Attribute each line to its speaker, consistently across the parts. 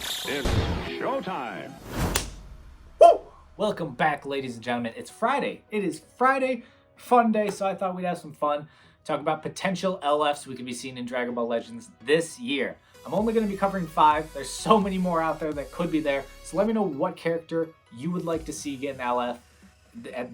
Speaker 1: It's showtime.
Speaker 2: Woo! Welcome back, ladies and gentlemen. It's Friday. It is Friday, fun day, so I thought we'd have some fun. Talk about potential LFs we could be seeing in Dragon Ball Legends this year. I'm only going to be covering 5. There's so many more out there that could be there. So let me know what character you would like to see get an LF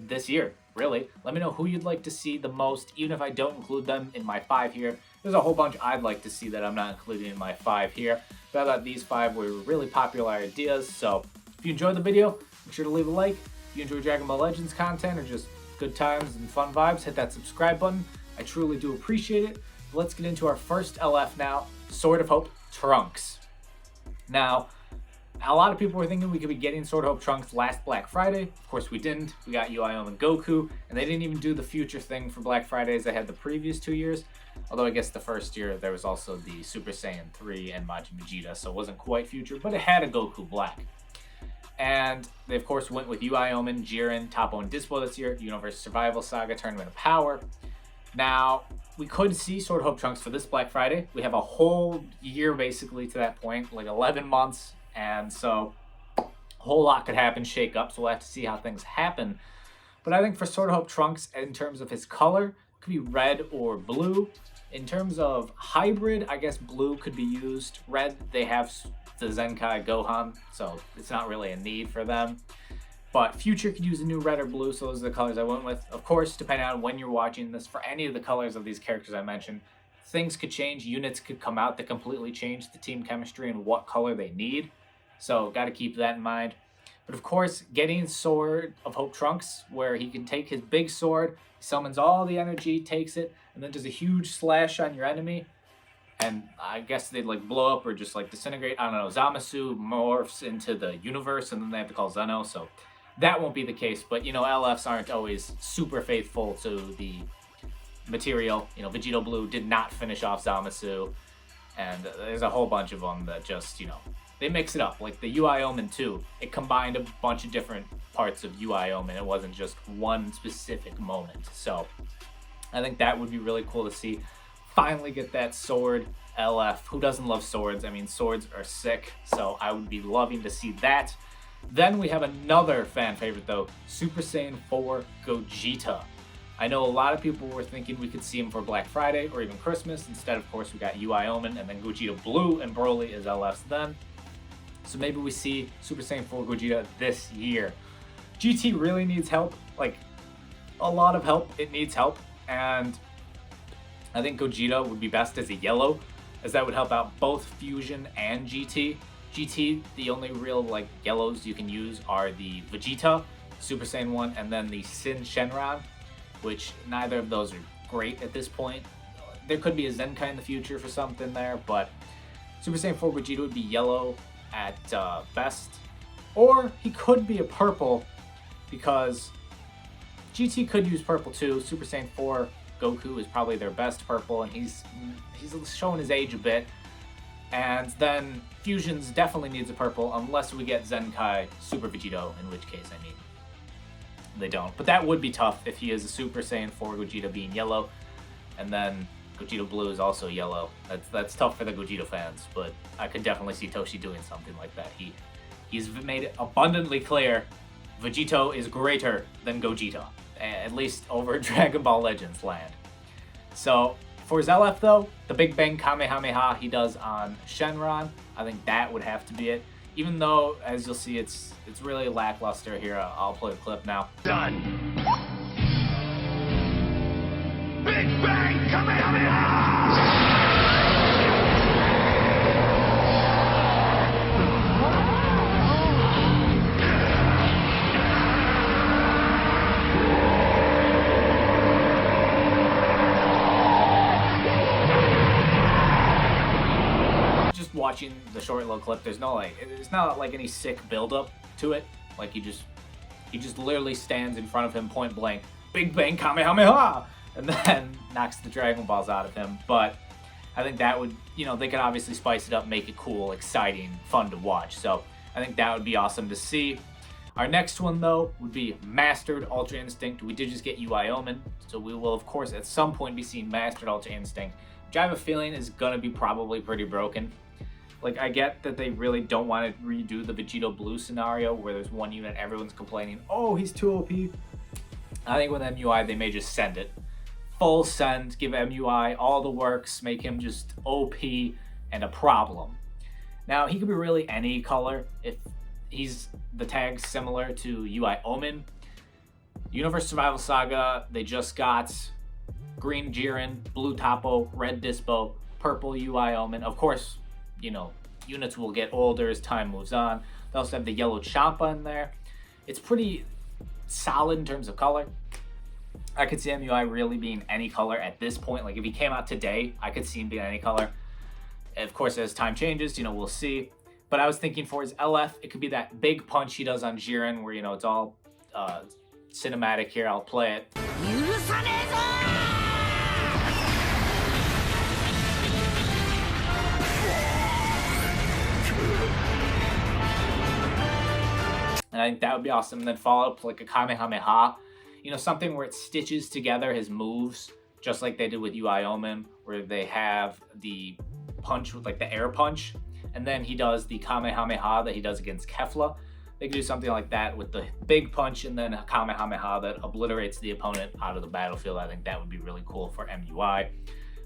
Speaker 2: this year, really. Let me know who you'd like to see the most, even if I don't include them in my 5 here. There's a whole bunch I'd like to see that I'm not including in my 5 here. But I thought these 5 were really popular ideas. So if you enjoyed the video, make sure to leave a like. If you enjoy Dragon Ball Legends content or just good times and fun vibes, hit that subscribe button. I truly do appreciate it. Let's get into our first LF now, Sword of Hope Trunks. Now, a lot of people were thinking we could be getting Sword of Hope Trunks last Black Friday. Of course we didn't. We got UIOM and Goku, and they didn't even do the future thing for Black Friday as they had the previous 2 years. Although I guess the first year there was also the Super Saiyan 3 and Majin Vegeta, so it wasn't quite future, but it had a Goku Black. And they of course went with UIOM, Jiren, Toppo, and Dispo this year, Universe Survival Saga Tournament of Power. Now, we could see Sword of Hope Trunks for this Black Friday. We have a whole year basically to that point, like 11 months. And so a whole lot could happen, shake up. So we'll have to see how things happen. But I think for Sword of Hope Trunks, in terms of his color, it could be red or blue. In terms of hybrid, I guess blue could be used. Red, they have the Zenkai Gohan, so it's not really a need for them. But Future could use a new red or blue, so those are the colors I went with. Of course, depending on when you're watching this, for any of the colors of these characters I mentioned, things could change. Units could come out that completely change the team chemistry and what color they need. So, got to keep that in mind. But of course, getting Sword of Hope Trunks, where he can take his big sword, summons all the energy, takes it, and then does a huge slash on your enemy. And I guess they'd like blow up or just like disintegrate. I don't know. Zamasu morphs into the universe, and then they have to call Zeno. So that won't be the case. But, you know, LFs aren't always super faithful to the material. You know, Vegito Blue did not finish off Zamasu. And there's a whole bunch of them that just, you know, they mix it up. Like the UI Omen 2, it combined a bunch of different parts of UI Omen. It wasn't just one specific moment. So I think that would be really cool to see. Finally get that sword LF. Who doesn't love swords? I mean, swords are sick. So I would be loving to see that. Then we have another fan favorite though, Super Saiyan 4 Gogeta. I know a lot of people were thinking we could see him for Black Friday or even Christmas. Instead, of course, we got UI Omen and then Gogeta Blue and Broly as LFs then. So maybe we see Super Saiyan 4 Gogeta this year. GT really needs help, like a lot of help. It needs help, and I think Gogeta would be best as a yellow, as that would help out both Fusion and GT. GT, the only real like yellows you can use are the Vegeta, Super Saiyan 1, and then the Sin Shenron, which neither of those are great at this point. There could be a Zenkai in the future for something there, but Super Saiyan 4 Gogeta would be yellow at best. Or he could be a purple, because GT could use purple too. Super Saiyan 4 Goku is probably their best purple, and he's showing his age a bit. And then Fusions definitely needs a purple, unless we get Zenkai Super Vegito, in which case, I mean, they don't. But that would be tough if he is a Super Saiyan 4 Gogeta being yellow, and then Gogeta Blue is also yellow. That's tough for the Gogeta fans, but I could definitely see Toshi doing something like that. He's made it abundantly clear Vegito is greater than Gogeta, at least over Dragon Ball Legends land. So for his LF though, the Big Bang Kamehameha he does on Shenron, I think that would have to be it. Even though, as you'll see, it's really lackluster here. I'll play the clip now.
Speaker 1: Done. Big Bang Kamehameha!
Speaker 2: Watching the short little clip, there's not like any sick build-up to it. Like he just literally stands in front of him point blank, Big Bang Kamehameha, and then knocks the Dragon Balls out of him. But I think that would, you know, they could obviously spice it up, make it cool, exciting, fun to watch. So I think that would be awesome to see. Our next one though would be Mastered Ultra Instinct. We did just get UI Omen, so we will of course at some point be seeing Mastered Ultra Instinct, which I have a feeling is gonna be probably pretty broken. Like, I get that they really don't want to redo the Vegito Blue scenario where there's one unit, everyone's complaining, oh, he's too OP. I think with MUI, they may just send it. Full send, give MUI all the works, make him just OP and a problem. Now, he could be really any color if he's the tag's similar to UI Omen. Universe Survival Saga, they just got green Jiren, blue Toppo, red Dispo, purple UI Omen. Of course, you know, units will get older as time moves on. They also have the yellow Champa in there. It's pretty solid in terms of color. I could see MUI really being any color at this point. Like, if he came out today, I could see him being any color. Of course, as time changes, you know, we'll see. But I was thinking for his LF, it could be that big punch he does on Jiren where, you know, it's all cinematic here. I'll play it. And I think that would be awesome. And then follow up like a Kamehameha. You know, something where it stitches together his moves, just like they did with UI Omen, where they have the punch with like the air punch, and then he does the Kamehameha that he does against Kefla. They could do something like that with the big punch and then a Kamehameha that obliterates the opponent out of the battlefield. I think that would be really cool for MUI.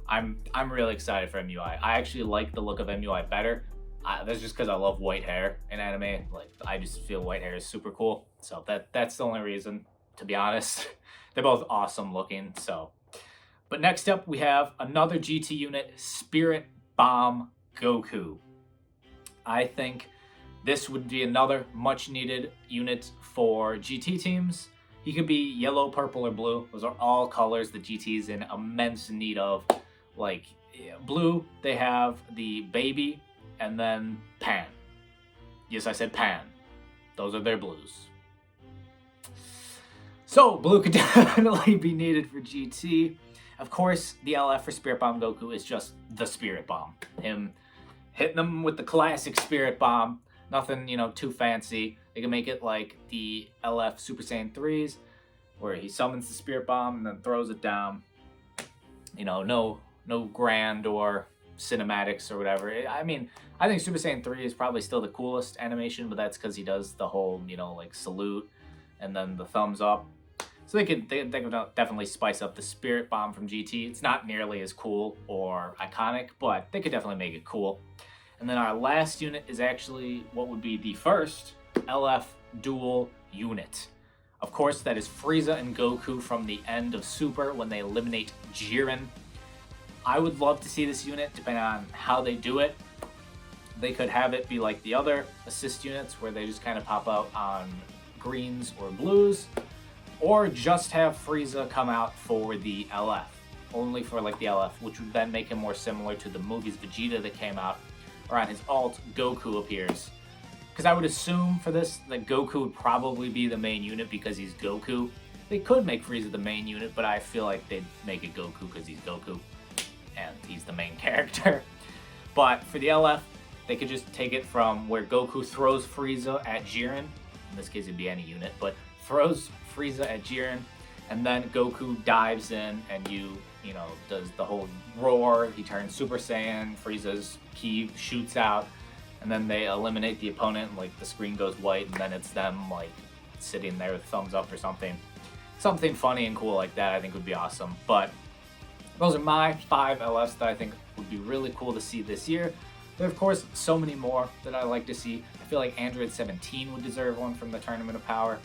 Speaker 2: I'm really excited for MUI. I actually like the look of MUI better. That's just because I love white hair in anime. Like, I just feel white hair is super cool. So that's the only reason, to be honest. They're both awesome looking. So, but next up we have another GT unit, Spirit Bomb Goku. I think this would be another much needed unit for GT teams. He could be yellow, purple, or blue. Those are all colors the GT's in immense need of. Like, blue, they have the baby and then Pan. Yes, I said Pan. Those are their blues. So, blue could definitely be needed for GT. Of course, the LF for Spirit Bomb Goku is just the Spirit Bomb. Him hitting them with the classic Spirit Bomb. Nothing, you know, too fancy. They can make it like the LF Super Saiyan 3s, where he summons the Spirit Bomb and then throws it down. You know, no grand or cinematics or whatever. I mean, I think Super Saiyan 3 is probably still the coolest animation, but that's because he does the whole, you know, like salute and then the thumbs up. So they could definitely spice up the Spirit Bomb from GT. It's not nearly as cool or iconic, but they could definitely make it cool. And then our last unit is actually what would be the first LF dual unit. Of course, that is Frieza and Goku from the end of Super when they eliminate Jiren. I would love to see this unit, depending on how they do it. They could have it be like the other assist units, where they just kind of pop out on greens or blues, or just have Frieza come out for the LF, only for like the LF, which would then make him more similar to the movies Vegeta that came out, or on his alt, Goku appears. Because I would assume for this that Goku would probably be the main unit because he's Goku. They could make Frieza the main unit, but I feel like they'd make it Goku because he's Goku and he's the main character. But for the LF, they could just take it from where Goku throws Frieza at Jiren. In this case, it'd be any unit, but throws Frieza at Jiren, and then Goku dives in and you know, does the whole roar. He turns Super Saiyan, Frieza's ki shoots out, and then they eliminate the opponent, like the screen goes white, and then it's them like sitting there with thumbs up or something. Something funny and cool like that I think would be awesome. But those are my 5 LFs that I think would be really cool to see this year. There are, of course, so many more that I like to see. I feel like Android 17 would deserve one from the Tournament of Power,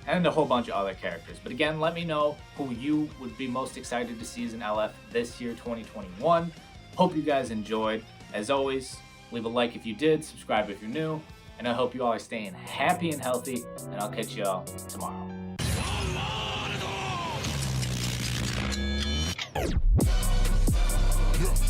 Speaker 2: and a whole bunch of other characters. But again, let me know who you would be most excited to see as an LF this year, 2021. Hope you guys enjoyed. As always, leave a like if you did, subscribe if you're new, and I hope you all are staying happy and healthy, and I'll catch y'all tomorrow.
Speaker 1: Yeah.